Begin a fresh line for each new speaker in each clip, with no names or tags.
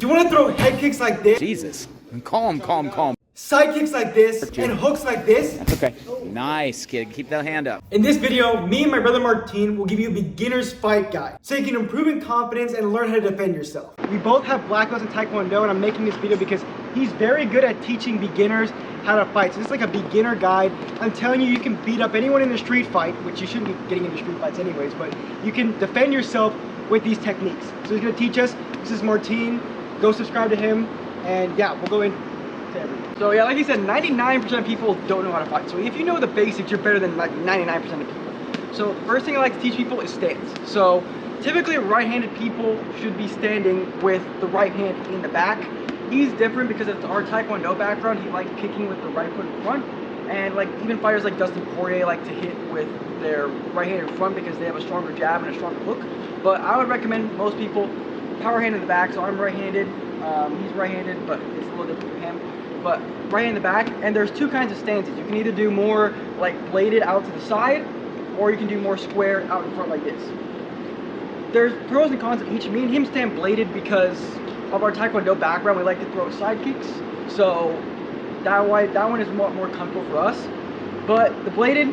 Do you want to throw head kicks like this?
Jesus. Calm.
Side kicks like this and hooks like this?
That's okay. Nice, kid. Keep that hand up.
In this video, me and my brother Martin will give you a beginner's fight guide so you can improve in confidence and learn how to defend yourself. We both have black belts in Taekwondo, and I'm making this video because he's very good at teaching beginners how to fight. So this is like a beginner guide. I'm telling you, you can beat up anyone in a street fight, which you shouldn't be getting into street fights anyways, but you can defend yourself with these techniques. So he's gonna teach us. This is Martin. Go subscribe to him, and yeah, we'll go in. So yeah, like he said, 99% of people don't know how to fight. So if you know the basics, you're better than like 99% of people. So first thing I like to teach people is stance. So typically right-handed people should be standing with the right hand in the back. He's different because of our Taekwondo background. He likes kicking with the right foot in front. And like even fighters like Dustin Poirier like to hit with their right hand in front because they have a stronger jab and a stronger hook. But I would recommend most people power hand in the back. So I'm right-handed. He's right-handed, but it's a little different for him. But right in the back, and there's two kinds of stances. You can either do more like bladed out to the side, or you can do more square out in front like this. There's pros and cons of each. Me and him stand bladed because of our Taekwondo background. We like to throw side kicks, so that one is more comfortable for us. But the bladed,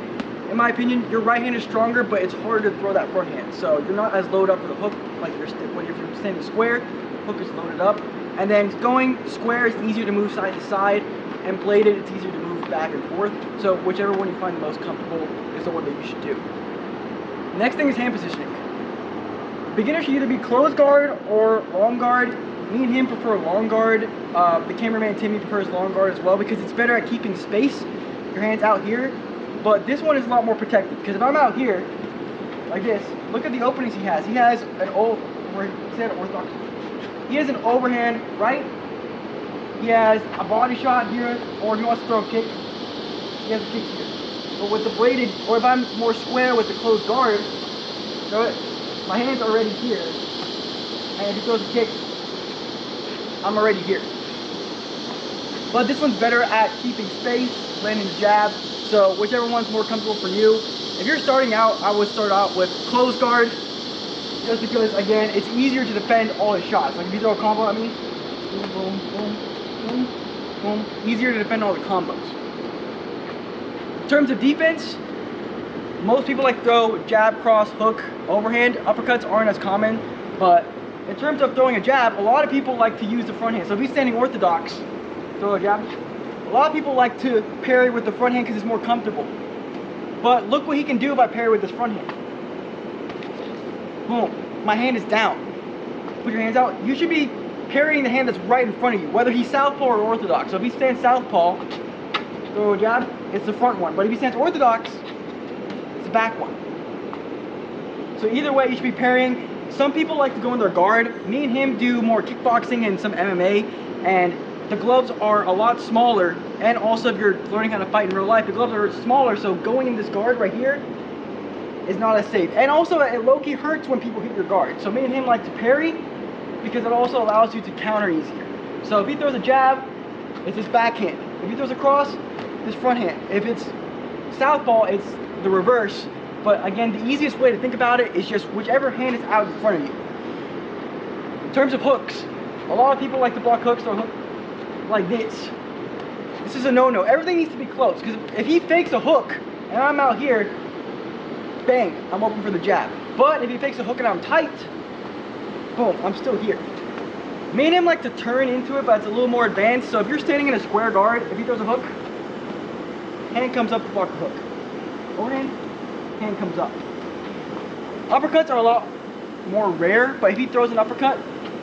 in my opinion, your right hand is stronger, but it's harder to throw that front hand. So you're not as loaded up for the hook like when you're standing square. Hook is loaded up. And then going square is easier to move side to side, and bladed it's easier to move back and forth. So whichever one you find the most comfortable is the one that you should do. Next thing is hand positioning. Beginners should either be closed guard or long guard. Me and him prefer long guard. The cameraman Timmy prefers long guard as well because it's better at keeping space. Your hand's out here, but this one is a lot more protected because if I'm out here like this, look at the openings he has. He has an orthodox. He has an overhand right. He has a body shot here, or if he wants to throw a kick, he has a kick here. But with the bladed, or if I'm more square with the closed guard, my hand's already here. And if he throws a kick, I'm already here. But this one's better at keeping space, landing the jab. So whichever one's more comfortable for you. If you're starting out, I would start out with closed guard. Just because, again, it's easier to defend all his shots. Like if you throw a combo at me, boom, boom, boom, boom, boom, easier to defend all the combos. In terms of defense, most people like to throw jab, cross, hook, overhand. Uppercuts aren't as common, but in terms of throwing a jab, a lot of people like to use the front hand. So if he's standing orthodox, throw a jab. A lot of people like to parry with the front hand because it's more comfortable. But look what he can do if I parry with this front hand. Boom, my hand is down. Put your hands out. You should be parrying the hand that's right in front of you, whether he's southpaw or orthodox. So if he stands southpaw, throw a jab, it's the front one. But if he stands orthodox, it's the back one. So either way, you should be parrying. Some people like to go in their guard. Me and him do more kickboxing and some MMA, and the gloves are a lot smaller. And also if you're learning how to fight in real life, the gloves are smaller, so going in this guard right here is not as safe. And also it low-key hurts when people hit your guard. So me and him like to parry because it also allows you to counter easier. So if he throws a jab, it's his backhand. If he throws a cross, his front hand. If it's southpaw, it's the reverse. But again, the easiest way to think about it is just whichever hand is out in front of you. In terms of hooks, a lot of people like to block hooks or hook like this. This is a no-no. Everything needs to be close because if he fakes a hook and I'm out here, bang, I'm open for the jab. But if he fakes a hook and I'm tight, boom, I'm still here. Me and him like to turn into it, but it's a little more advanced. So if you're standing in a square guard, if he throws a hook, hand comes up to block the hook. Overhand, hand comes up. Uppercuts are a lot more rare, but if he throws an uppercut,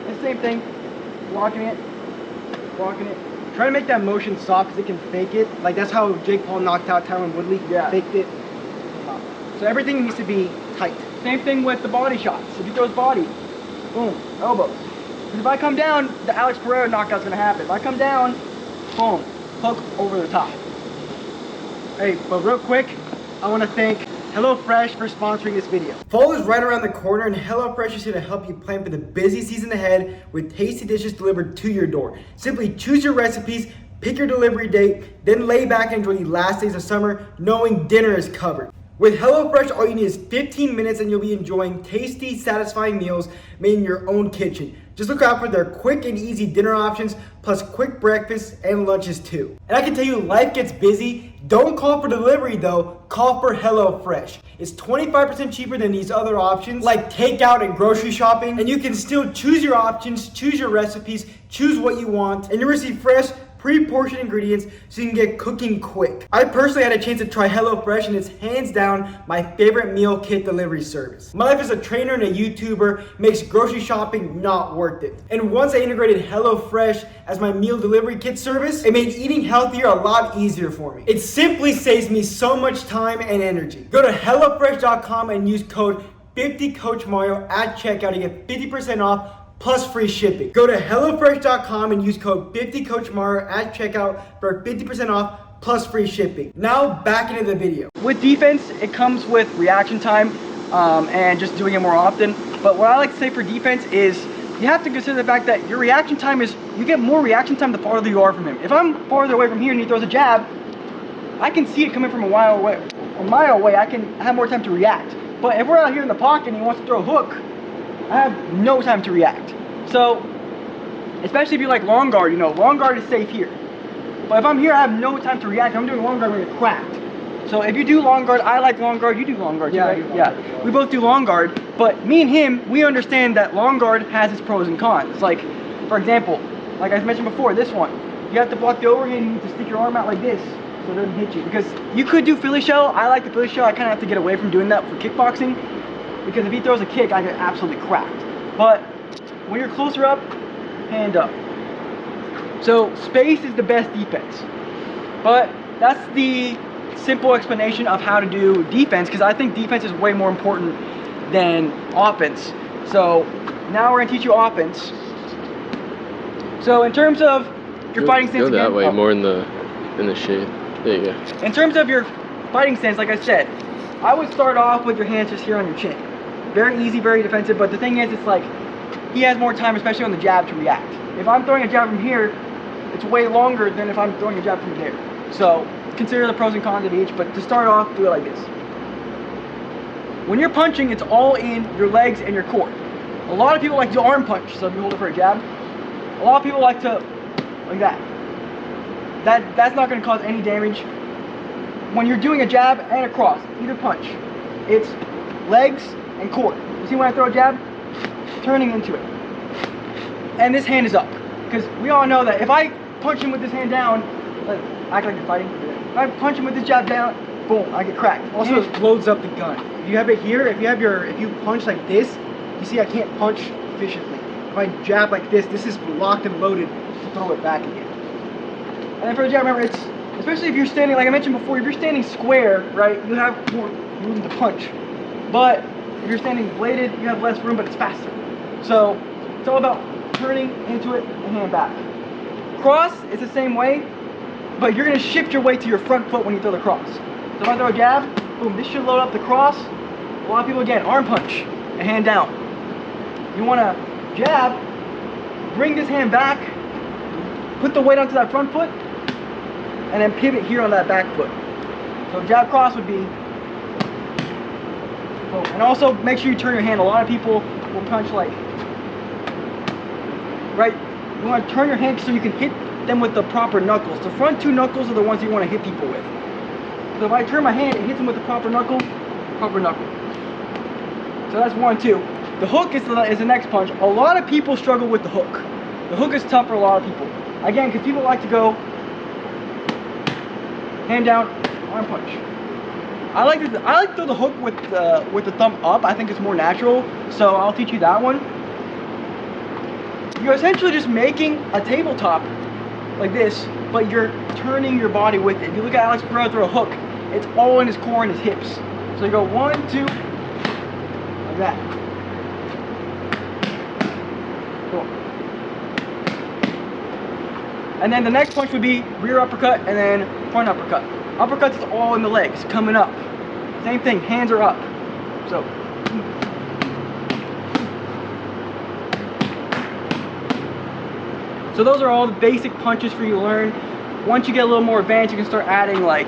it's the same thing. Blocking it, blocking it. Try to make that motion soft because it can fake it. Like that's how Jake Paul knocked out Tyron Woodley. Yeah. Faked it. So everything needs to be tight. Same thing with the body shots. If he throws body, boom, elbows. Because if I come down, the Alex Pereira knockout's gonna happen. If I come down, boom, hook over the top. Hey, but real quick, I wanna thank HelloFresh for sponsoring this video. Fall is right around the corner and HelloFresh is here to help you plan for the busy season ahead with tasty dishes delivered to your door. Simply choose your recipes, pick your delivery date, then lay back and enjoy the last days of summer knowing dinner is covered. With HelloFresh, all you need is 15 minutes and you'll be enjoying tasty, satisfying meals made in your own kitchen. Just look out for their quick and easy dinner options, plus quick breakfasts and lunches too. And I can tell you, life gets busy. Don't call for delivery though, call for HelloFresh. It's 25% cheaper than these other options like takeout and grocery shopping, and you can still choose your options, choose your recipes, choose what you want, and you'll receive fresh, pre-portioned ingredients so you can get cooking quick. I personally had a chance to try HelloFresh, and it's hands down my favorite meal kit delivery service. My life as a trainer and a YouTuber makes grocery shopping not worth it. And once I integrated HelloFresh as my meal delivery kit service, it made eating healthier a lot easier for me. It simply saves me so much time and energy. Go to HelloFresh.com and use code 50CoachMario at checkout to get 50% off plus free shipping. Go to HelloFresh.com and use code 50CoachMario at checkout for 50% off plus free shipping. Now back into the video. With defense, it comes with reaction time and just doing it more often. But what I like to say for defense is you have to consider the fact that your reaction time is, you get more reaction time the farther you are from him. If I'm farther away from here and he throws a jab, I can see it coming from a mile away. I can have more time to react. But if we're out here in the pocket and he wants to throw a hook, I have no time to react. So, especially if you like long guard, you know, long guard is safe here. But if I'm here, I have no time to react. I'm doing long guard, I'm gonna get cracked. So if you do long guard, I like long guard, you do long guard too, right? Yeah, we both do long guard, but me and him, we understand that long guard has its pros and cons. Like, for example, like I mentioned before, this one, you have to block the overhand, you need to stick your arm out like this so it doesn't hit you. Because you could do Philly shell, I like the Philly shell, I kind of have to get away from doing that for kickboxing. Because if he throws a kick, I get absolutely cracked. But when you're closer up, hand up. So space is the best defense. But that's the simple explanation of how to do defense, because I think defense is way more important than offense. So now we're gonna teach you offense. So in terms of your fighting stance,
go that way, more in the shade. There you go.
In terms of your fighting stance, like I said, I would start off with your hands just here on your chin. Very easy, very defensive, but the thing is, it's like, he has more time, especially on the jab, to react. If I'm throwing a jab from here, it's way longer than if I'm throwing a jab from there. So, consider the pros and cons of each, but to start off, do it like this. When you're punching, it's all in your legs and your core. A lot of people like to arm punch, so if you hold it for a jab, a lot of people like to, like that. That's not going to cause any damage. When you're doing a jab and a cross, either punch, it's legs and core. You see when I throw a jab? Turning into it. And this hand is up. Because we all know that if I punch him with this hand down, like, act like you're fighting. If I punch him with this jab down, boom, I get cracked. Also, it loads up the gun. If you have it here, if you punch like this, you see I can't punch efficiently. If I jab like this is locked and loaded to throw it back again. And then for the jab, remember, it's, especially if you're standing, like I mentioned before, if you're standing square, right, you have more room to punch. But if you're standing bladed, you have less room, but it's faster. So it's all about turning into it and hand back. Cross is the same way, but you're gonna shift your weight to your front foot when you throw the cross. So if I throw a jab, boom, this should load up the cross. A lot of people, again, arm punch and hand down. You wanna jab, bring this hand back, put the weight onto that front foot, and then pivot here on that back foot. So jab cross would be, oh, and also make sure you turn your hand. A lot of people will punch like, right, you want to turn your hand so you can hit them with the proper knuckles. The front two knuckles are the ones you want to hit people with. So if I turn my hand, it hits them with the proper knuckle. So that's 1, 2. The hook is the next punch. A lot of people struggle with the hook. The hook is tough for a lot of people. Again, because people like to go hand down, arm punch. I like to throw the hook with the thumb up. I think it's more natural. So I'll teach you that one. You're essentially just making a tabletop like this, but you're turning your body with it. If you look at Alex Pereira throw a hook, it's all in his core and his hips. So you go 1, 2, like that. Cool. And then the next punch would be rear uppercut and then front uppercut. Uppercuts is all in the legs, coming up. Same thing, hands are up. So. So those are all the basic punches for you to learn. Once you get a little more advanced, you can start adding like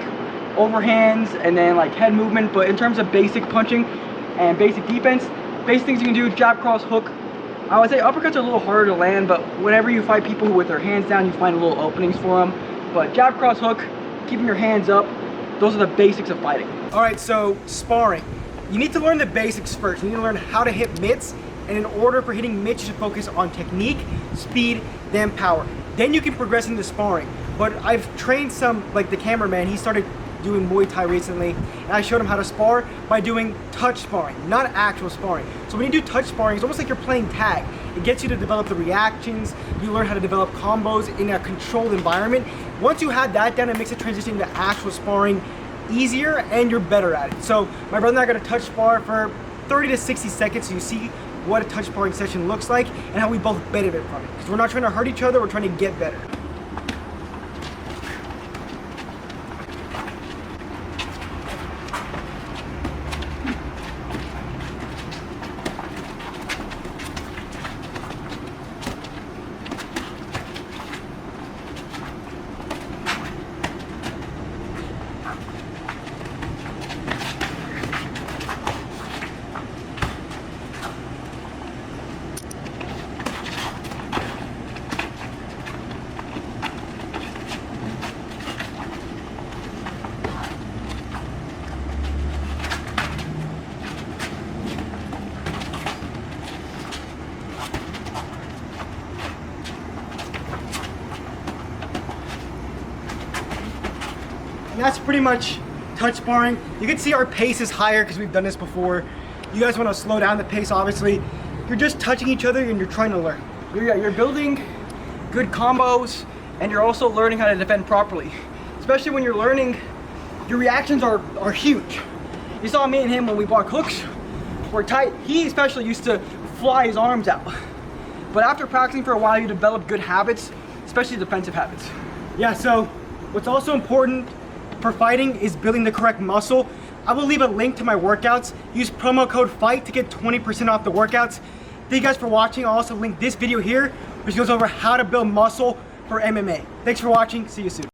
overhands and then like head movement. But in terms of basic punching and basic defense, basic things you can do: jab, cross, hook, I would say uppercuts are a little harder to land, but whenever you fight people who with their hands down, you find little openings for them. But jab, cross, hook, keeping your hands up, those are the basics of fighting. All right, so sparring. You need to learn the basics first. You need to learn how to hit mitts, and in order for hitting mitts, you should focus on technique, speed, then power. Then you can progress into sparring. But I've trained some, like the cameraman, he started doing Muay Thai recently, and I showed him how to spar by doing touch sparring, not actual sparring. So when you do touch sparring, it's almost like you're playing tag. It gets you to develop the reactions, you learn how to develop combos in a controlled environment. Once you have that down, it makes the transition into actual sparring easier, and you're better at it. So my brother and I are gonna touch spar for 30 to 60 seconds so you see what a touch sparring session looks like and how we both benefit from it. Because we're not trying to hurt each other, we're trying to get better. And that's pretty much touch sparring. You can see our pace is higher because we've done this before. You guys want to slow down the pace, obviously. You're just touching each other and you're trying to learn. You're building good combos, and you're also learning how to defend properly. Especially when you're learning, your reactions are huge. You saw me and him when we block hooks, we're tight. He especially used to fly his arms out. But after practicing for a while, you develop good habits, especially defensive habits. Yeah, so what's also important for fighting is building the correct muscle. I will leave a link to my workouts. Use promo code FIGHT to get 20% off the workouts. Thank you guys for watching. I'll also link this video here, which goes over how to build muscle for MMA. Thanks for watching. See you soon.